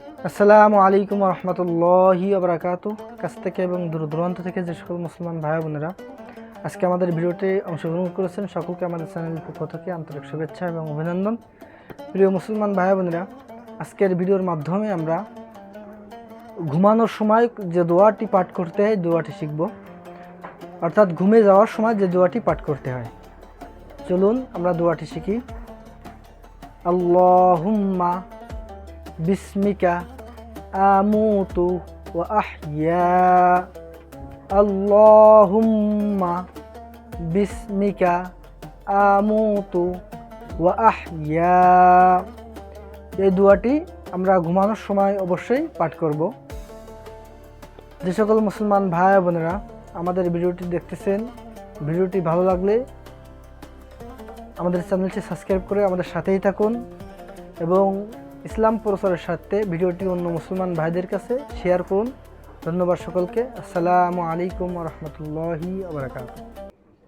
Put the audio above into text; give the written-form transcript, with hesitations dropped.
আসসালামু আলাইকুম রহমতুল্লাহি আবরাকাতু। কাছ থেকে এবং দূর দূরান্ত থেকে যে সকল মুসলমান ভাই বোনেরা আজকে আমাদের ভিডিওতে অংশগ্রহণ করেছেন, সকলকে আমাদের চ্যানেলের পক্ষ থেকে আন্তরিক শুভেচ্ছা এবং অভিনন্দন। প্রিয় মুসলমান ভাই বোনেরা, আজকের ভিডিওর মাধ্যমে আমরা ঘুমানোর সময় যে দোয়াটি পাঠ করতে হয় দোয়াটি শিখব, অর্থাৎ ঘুমে যাওয়ার সময় যে দোয়াটি পাঠ করতে হয়। চলুন আমরা দোয়াটি শিখি। আল্লাহুম্মা বিসমিকা আমুতু ওয়া আহইয়া। আল্লাহুম্মা বিসমিকা আমুতু ওয়া আহইয়া। এই দোয়াটি আমরা ঘুমানোর সময় অবশ্যই পাঠ করব। যে সকল মুসলমান ভাই বোনেরা আমাদের ভিডিওটি দেখতেছেন, ভিডিওটি ভালো লাগলে আমাদের চ্যানেলটি সাবস্ক্রাইব করে আমাদের সাথেই থাকুন এবং ইসলাম প্রচারের সাথে ভিডিওটি অন্য মুসলমান ভাইদের কাছে শেয়ার করুন। ধন্যবাদ সকলকে। আসসালামু আলাইকুম ওয়া রাহমাতুল্লাহি ওয়া বারাকাতুহু।